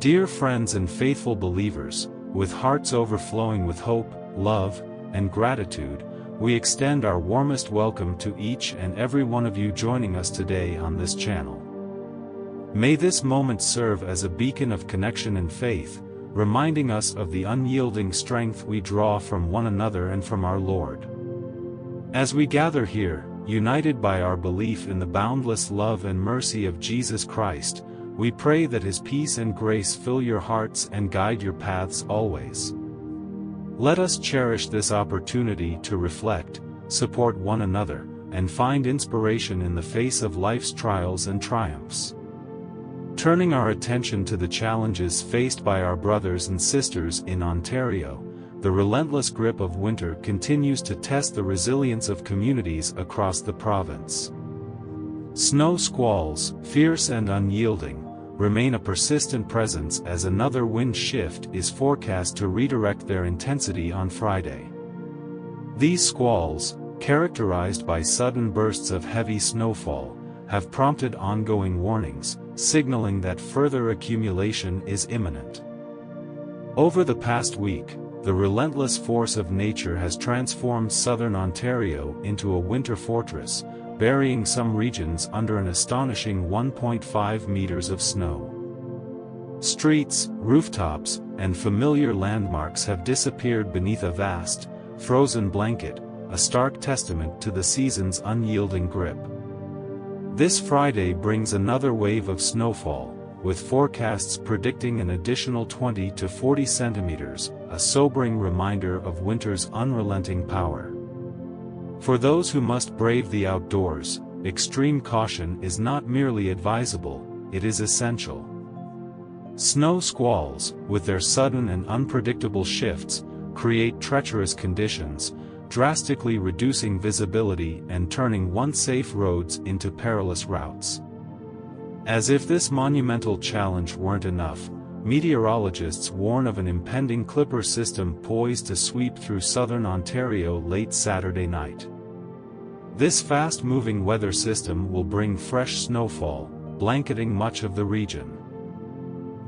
Dear friends and faithful believers, with hearts overflowing with hope, love, and gratitude, we extend our warmest welcome to each and every one of you joining us today on this channel. May this moment serve as a beacon of connection and faith, reminding us of the unyielding strength we draw from one another and from our Lord. As we gather here, united by our belief in the boundless love and mercy of Jesus Christ, we pray that His peace and grace fill your hearts and guide your paths always. Let us cherish this opportunity to reflect, support one another, and find inspiration in the face of life's trials and triumphs. Turning our attention to the challenges faced by our brothers and sisters in Ontario, the relentless grip of winter continues to test the resilience of communities across the province. Snow squalls, fierce and unyielding, remain a persistent presence as another wind shift is forecast to redirect their intensity on Friday. These squalls, characterized by sudden bursts of heavy snowfall, have prompted ongoing warnings, signaling that further accumulation is imminent. Over the past week, the relentless force of nature has transformed southern Ontario into a winter fortress, burying some regions under an astonishing 1.5 meters of snow. Streets, rooftops, and familiar landmarks have disappeared beneath a vast, frozen blanket, a stark testament to the season's unyielding grip. This Friday brings another wave of snowfall, with forecasts predicting an additional 20 to 40 centimeters, a sobering reminder of winter's unrelenting power. For those who must brave the outdoors, extreme caution is not merely advisable, it is essential. Snow squalls, with their sudden and unpredictable shifts, create treacherous conditions, drastically reducing visibility and turning once safe roads into perilous routes. As if this monumental challenge weren't enough, meteorologists warn of an impending clipper system poised to sweep through southern Ontario late Saturday night. This fast-moving weather system will bring fresh snowfall, blanketing much of the region.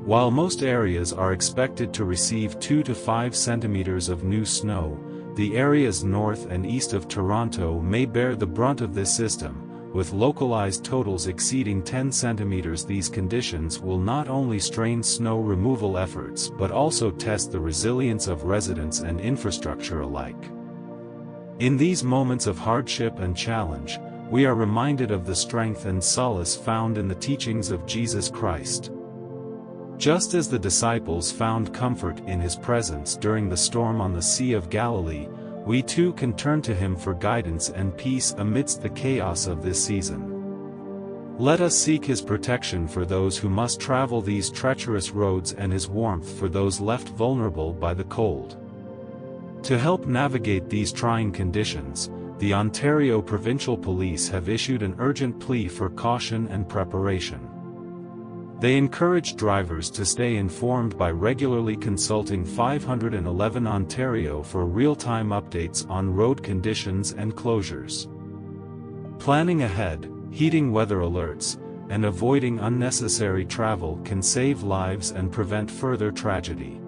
While most areas are expected to receive 2 to 5 centimeters of new snow, the areas north and east of Toronto may bear the brunt of this system, with localized totals exceeding 10 centimeters. These conditions will not only strain snow removal efforts but also test the resilience of residents and infrastructure alike. In these moments of hardship and challenge, we are reminded of the strength and solace found in the teachings of Jesus Christ. Just as the disciples found comfort in His presence during the storm on the Sea of Galilee, we too can turn to Him for guidance and peace amidst the chaos of this season. Let us seek His protection for those who must travel these treacherous roads and His warmth for those left vulnerable by the cold. To help navigate these trying conditions, the Ontario Provincial Police have issued an urgent plea for caution and preparation. They encourage drivers to stay informed by regularly consulting 511 Ontario for real-time updates on road conditions and closures. Planning ahead, heeding weather alerts, and avoiding unnecessary travel can save lives and prevent further tragedy.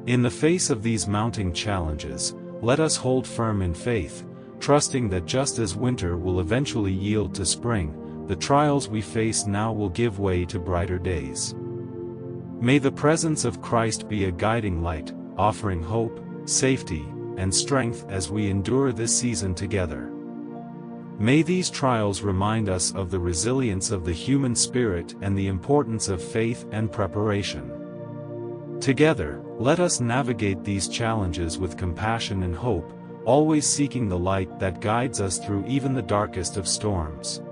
In the face of these mounting challenges, let us hold firm in faith, trusting that just as winter will eventually yield to spring, the trials we face now will give way to brighter days. May the presence of Christ be a guiding light, offering hope, safety, and strength as we endure this season together. May these trials remind us of the resilience of the human spirit and the importance of faith and preparation. Together, let us navigate these challenges with compassion and hope, always seeking the light that guides us through even the darkest of storms.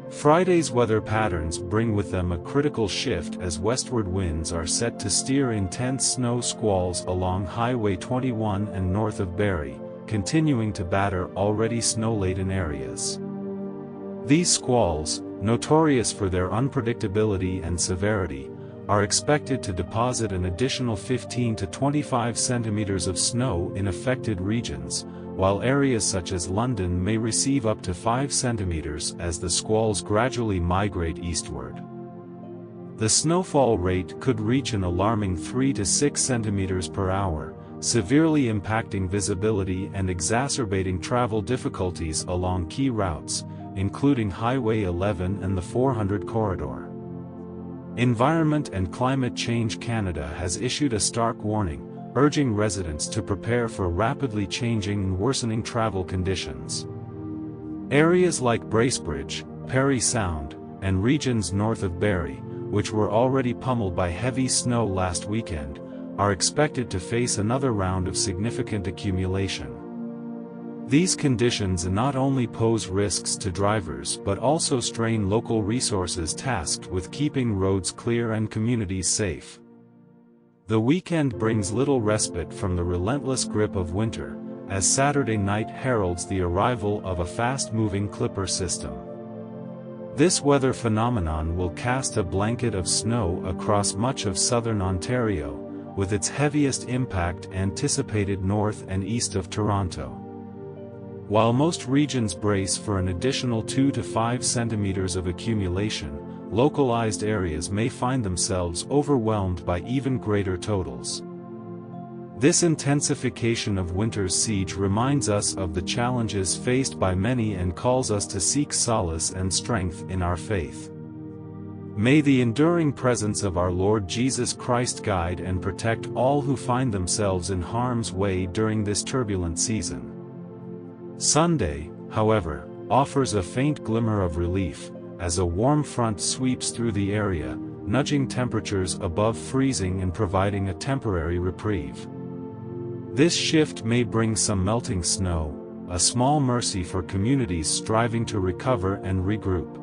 Friday's weather patterns bring with them a critical shift as westward winds are set to steer intense snow squalls along Highway 21 and north of Barrie, continuing to batter already snow-laden areas. These squalls, notorious for their unpredictability and severity, are expected to deposit an additional 15 to 25 centimeters of snow in affected regions, while areas such as London may receive up to 5 centimeters as the squalls gradually migrate eastward. The snowfall rate could reach an alarming 3 to 6 centimeters per hour, severely impacting visibility and exacerbating travel difficulties along key routes, including Highway 11 and the 400 corridor. Environment and Climate Change Canada has issued a stark warning, urging residents to prepare for rapidly changing and worsening travel conditions. Areas like Bracebridge, Parry Sound, and regions north of Barrie, which were already pummeled by heavy snow last weekend, are expected to face another round of significant accumulation. These conditions not only pose risks to drivers but also strain local resources tasked with keeping roads clear and communities safe. The weekend brings little respite from the relentless grip of winter, as Saturday night heralds the arrival of a fast-moving Clipper system. This weather phenomenon will cast a blanket of snow across much of southern Ontario, with its heaviest impact anticipated north and east of Toronto. While most regions brace for an additional 2 to 5 centimeters of accumulation, localized areas may find themselves overwhelmed by even greater totals. This intensification of winter's siege reminds us of the challenges faced by many and calls us to seek solace and strength in our faith. May the enduring presence of our Lord Jesus Christ guide and protect all who find themselves in harm's way during this turbulent season. Sunday, however, offers a faint glimmer of relief, as a warm front sweeps through the area, nudging temperatures above freezing and providing a temporary reprieve. This shift may bring some melting snow, a small mercy for communities striving to recover and regroup.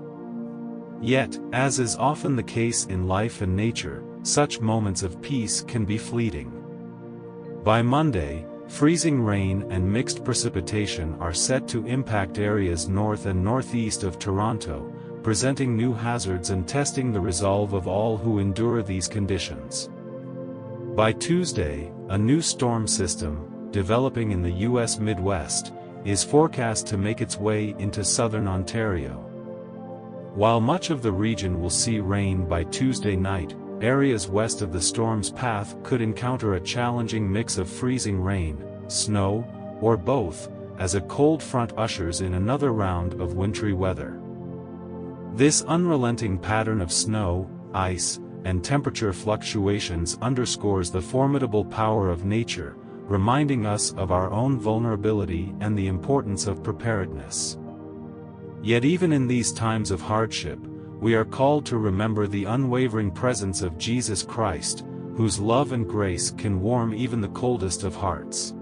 Yet, as is often the case in life and nature, such moments of peace can be fleeting. By Monday, freezing rain and mixed precipitation are set to impact areas north and northeast of Toronto, presenting new hazards and testing the resolve of all who endure these conditions. By Tuesday, a new storm system, developing in the U.S. Midwest, is forecast to make its way into southern Ontario. While much of the region will see rain by Tuesday night, areas west of the storm's path could encounter a challenging mix of freezing rain, snow, or both, as a cold front ushers in another round of wintry weather. This unrelenting pattern of snow, ice, and temperature fluctuations underscores the formidable power of nature, reminding us of our own vulnerability and the importance of preparedness. Yet even in these times of hardship, we are called to remember the unwavering presence of Jesus Christ, whose love and grace can warm even the coldest of hearts.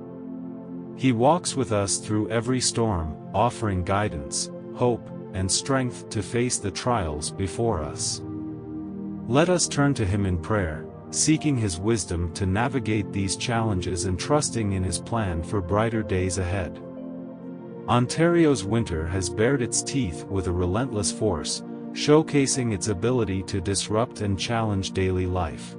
He walks with us through every storm, offering guidance, hope, and strength to face the trials before us. Let us turn to Him in prayer, seeking His wisdom to navigate these challenges and trusting in His plan for brighter days ahead. Ontario's winter has bared its teeth with a relentless force, showcasing its ability to disrupt and challenge daily life.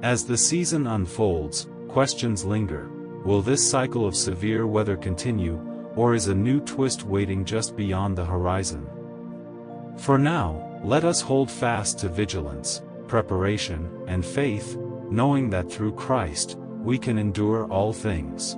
As the season unfolds, questions linger. Will this cycle of severe weather continue, or is a new twist waiting just beyond the horizon? For now, let us hold fast to vigilance, preparation, and faith, knowing that through Christ, we can endure all things.